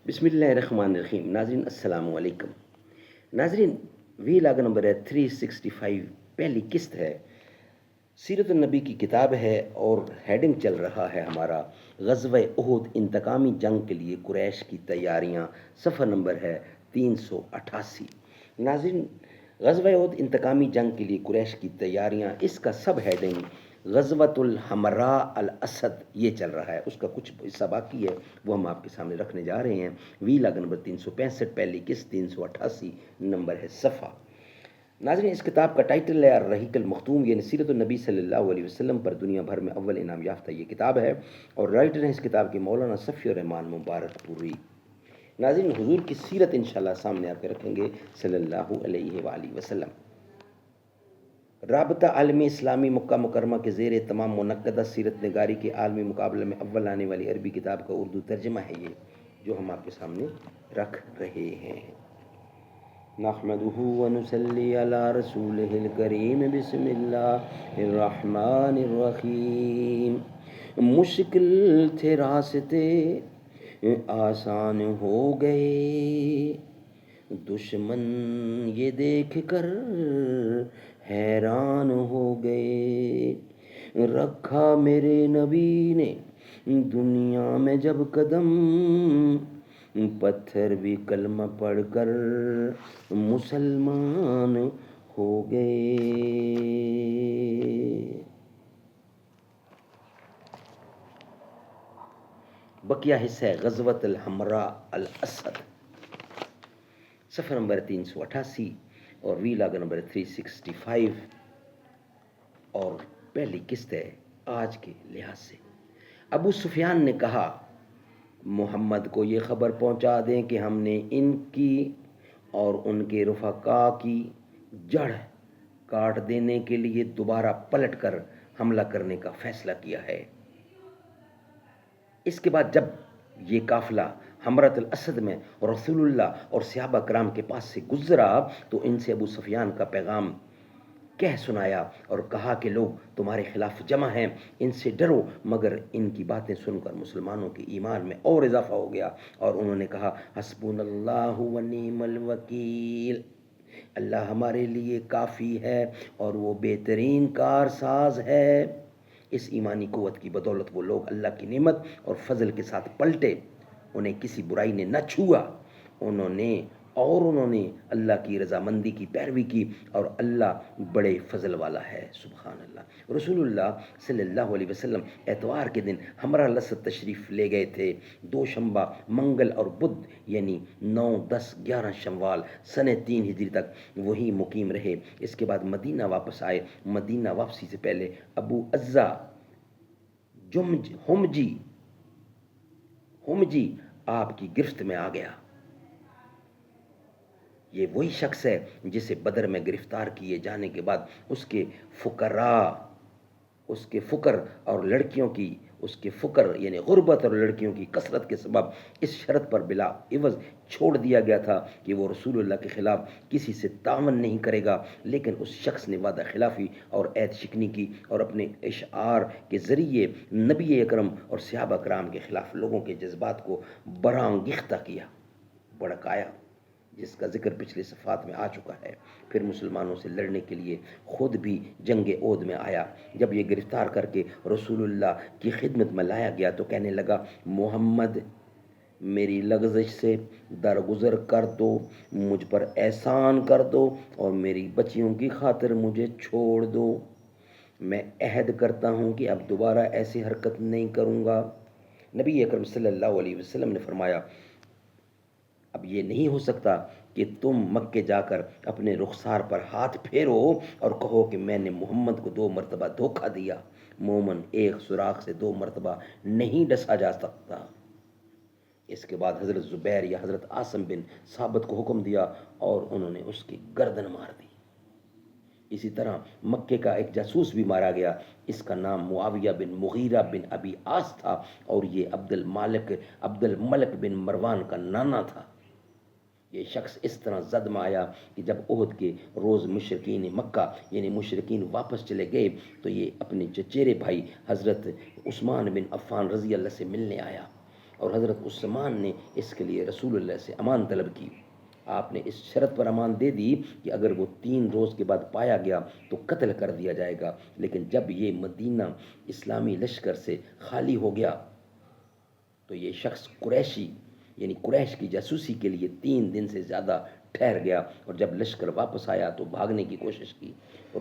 بسم اللہ الرحمن الرحیم. ناظرین السلام علیکم. ناظرین وی لاگ نمبر ہے 365. پہلی قسط ہے، سیرت النبی کی کتاب ہے اور ہیڈنگ چل رہا ہے ہمارا غزوہ احد، انتقامی جنگ کے لیے قریش کی تیاریاں. صفحہ نمبر ہے 388. ناظرین غزوہ احد انتقامی جنگ کے لیے قریش کی تیاریاں، اس کا سب ہیڈنگ غزوۃ الحمراء الاسد یہ چل رہا ہے. اس کا کچھ حصہ باقی ہے، وہ ہم آپ کے سامنے رکھنے جا رہے ہیں. وی لاگ نمبر 365، پہلی قسط 388 نمبر ہے صفحہ. ناظرین اس کتاب کا ٹائٹل ہے الرحیق المختوم، یعنی سیرت النبی صلی اللہ علیہ وسلم پر دنیا بھر میں اول انعام یافتہ یہ کتاب ہے، اور رائٹر ہیں اس کتاب کے مولانا صفی الرحمان مبارک پوری. ناظرین حضور کی سیرت انشاءاللہ سامنے آپ کے رکھیں گے صلی اللہ علیہ وآلہ وسلم. رابطہ عالم اسلامی مکہ مکرمہ کے زیر تمام منعقدہ سیرت نگاری کے عالمی مقابلے میں اول آنے والی عربی کتاب کا اردو ترجمہ ہے یہ جو ہم آپ کے سامنے رکھ رہے ہیں. نحمدہ ونصلی علی رسولہ الکریم. بسم اللہ الرحمن الرحیم. مشکل تھے راستے آسان ہو گئے، دشمن یہ دیکھ کر حیران ہو گئے. رکھا میرے نبی نے دنیا میں جب قدم، پتھر بھی کلمہ پڑھ کر مسلمان ہو گئے. بقیہ حصہ ہے غزوۃ الحمراء الاسد، صفحہ نمبر 388 اور وی لاگ نمبر 365، اور پہلی قسط ہے آج کے لحاظ سے. ابو سفیان نے کہا محمد کو یہ خبر پہنچا دیں کہ ہم نے ان کی اور ان کے رفقا کی جڑ کاٹ دینے کے لیے دوبارہ پلٹ کر حملہ کرنے کا فیصلہ کیا ہے. اس کے بعد جب یہ قافلہ حمرۃ الاسد میں رسول اللہ اور صحابہ کرام کے پاس سے گزرا تو ان سے ابو سفیان کا پیغام کہہ سنایا اور کہا کہ لوگ تمہارے خلاف جمع ہیں، ان سے ڈرو. مگر ان کی باتیں سن کر مسلمانوں کے ایمان میں اور اضافہ ہو گیا اور انہوں نے کہا حسبنا اللہ و نعم الوکیل، اللہ ہمارے لیے کافی ہے اور وہ بہترین کارساز ہے. اس ایمانی قوت کی بدولت وہ لوگ اللہ کی نعمت اور فضل کے ساتھ پلٹے، انہیں کسی برائی نے نہ چھوا، انہوں نے اللہ کی رضامندی کی پیروی کی، اور اللہ بڑے فضل والا ہے. سبحان اللہ. رسول اللہ صلی اللہ علیہ وسلم اتوار کے دن حمراء الاسد تشریف لے گئے تھے. دوشنبہ، منگل اور بدھ یعنی 9، 10، 11 شوال سنہ 3 ہجری تک وہی مقیم رہے. اس کے بعد مدینہ واپس آئے. مدینہ واپسی سے پہلے ابو عزا ہمجی آپ کی گرفت میں آ گیا. یہ وہی شخص ہے جسے بدر میں گرفتار کیے جانے کے بعد اس کے فقر یعنی غربت اور لڑکیوں کی کثرت کے سبب اس شرط پر بلا عوض چھوڑ دیا گیا تھا کہ وہ رسول اللہ کے خلاف کسی سے تعاون نہیں کرے گا. لیکن اس شخص نے وعدہ خلافی اور عہد شکنی کی اور اپنے اشعار کے ذریعے نبی اکرم اور صحابہ کرام کے خلاف لوگوں کے جذبات کو برانگیختہ کیا، بڑکایا، جس کا ذکر پچھلے صفحات میں آ چکا ہے. پھر مسلمانوں سے لڑنے کے لیے خود بھی جنگ احد میں آیا. جب یہ گرفتار کر کے رسول اللہ کی خدمت میں لایا گیا تو کہنے لگا محمد میری لغزش سے درگزر کر دو، مجھ پر احسان کر دو اور میری بچیوں کی خاطر مجھے چھوڑ دو. میں عہد کرتا ہوں کہ اب دوبارہ ایسی حرکت نہیں کروں گا. نبی اکرم صلی اللہ علیہ وسلم نے فرمایا اب یہ نہیں ہو سکتا کہ تم مکے جا کر اپنے رخسار پر ہاتھ پھیرو اور کہو کہ میں نے محمد کو 2 مرتبہ دھوکہ دیا. مومن ایک سوراخ سے 2 مرتبہ نہیں ڈسا جا سکتا. اس کے بعد حضرت زبیر یا حضرت عاصم بن ثابت کو حکم دیا اور انہوں نے اس کی گردن مار دی. اسی طرح مکے کا ایک جاسوس بھی مارا گیا. اس کا نام معاویہ بن مغیرہ بن ابی عاص تھا اور یہ عبد الملک بن مروان کا نانا تھا. یہ شخص اس طرح زد میں آیا کہ جب احد کے روز مشرکین مکہ یعنی مشرکین واپس چلے گئے تو یہ اپنے چچیرے بھائی حضرت عثمان بن عفان رضی اللہ سے ملنے آیا اور حضرت عثمان نے اس کے لیے رسول اللہ سے امان طلب کی. آپ نے اس شرط پر امان دے دی کہ اگر وہ 3 روز کے بعد پایا گیا تو قتل کر دیا جائے گا. لیکن جب یہ مدینہ اسلامی لشکر سے خالی ہو گیا تو یہ شخص قریشی یعنی قریش کی جاسوسی کے لیے 3 دن سے زیادہ ٹھہر گیا، اور جب لشکر واپس آیا تو بھاگنے کی کوشش کی.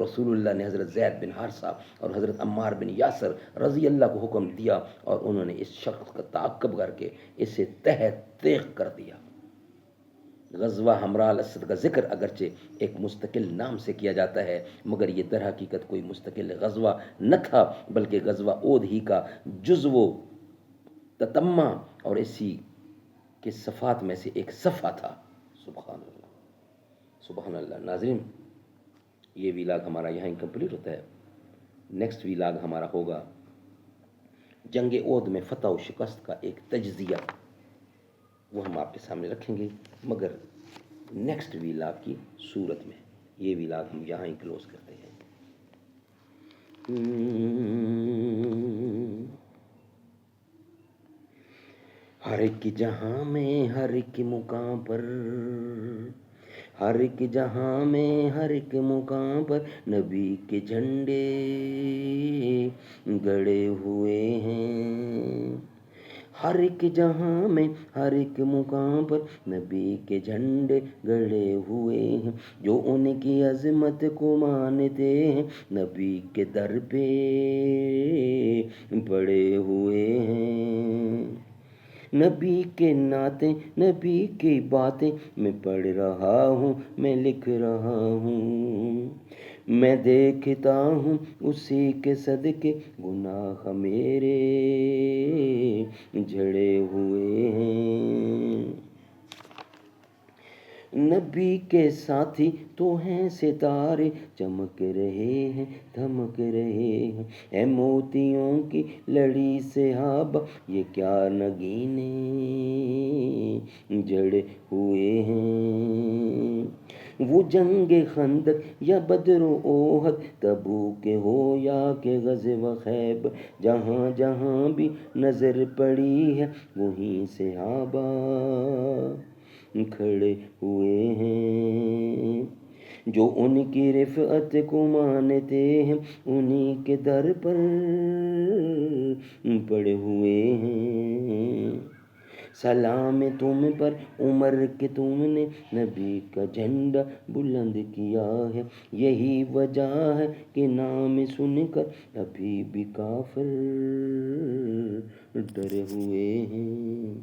رسول اللہ نے حضرت زید بن حارثہ اور حضرت عمار بن یاسر رضی اللہ کو حکم دیا، اور انہوں نے اس شخص کا تعاقب کر کے اسے تہہ تیغ کر دیا. غزوہ حمراء الاسد کا ذکر اگرچہ ایک مستقل نام سے کیا جاتا ہے، مگر یہ در حقیقت کوئی مستقل غزوہ نہ تھا، بلکہ غزوہ اود ہی کا جزو تتمہ اور اسی کے صفات میں سے ایک صفحہ تھا. سبحان اللہ، سبحان اللہ. ناظرین، یہ ویلاگ ہمارا یہاں انکمپلیٹ ہوتا ہے. نیکسٹ ویلاگ ہمارا ہوگا جنگ اود میں فتح و شکست کا ایک تجزیہ، وہ ہم آپ کے سامنے رکھیں گے، مگر نیکسٹ ویلاگ کی صورت میں. یہ ویلاگ ہم یہاں ہی کلوز کرتے ہیں. ہر ایک جہاں میں ہر ایک مقام پر، ہر ایک جہاں میں ہر ایک مقام پر نبی کے جھنڈے گڑے ہوئے ہیں. ہر ایک جہاں میں ہر ایک مقام پر نبی کے جھنڈے گڑے ہوئے ہیں. جو ان کی عظمت کو مانتے ہیں نبی کے در پہ پڑے ہوئے ہیں. نبی کے نعتیں نبی کی باتیں میں پڑھ رہا ہوں، میں لکھ رہا ہوں، میں دیکھتا ہوں اسی کے صدقے گناہ میرے جھڑے ہوئے ہیں. نبی کے ساتھی تو ہیں ستارے، چمک رہے ہیں دھمک رہے ہیں. اے موتیوں کی لڑی صحابہ، یہ کیا نگینے جڑے ہوئے ہیں. وہ جنگ خندق یا بدر و احد، تبوک ہو یا کہ غزوہ خیبر، جہاں جہاں بھی نظر پڑی ہے وہیں صحابہ کھڑے ہوئے ہیں. جو ان کی رفعت کو مانتے ہیں انہی کے در پر پڑے ہوئے ہیں. سلام تم پر عمر کہ تم نے نبی کا جھنڈا بلند کیا ہے. یہی وجہ ہے کہ نام سن کر ابھی بھی کافر ڈرے ہوئے ہیں.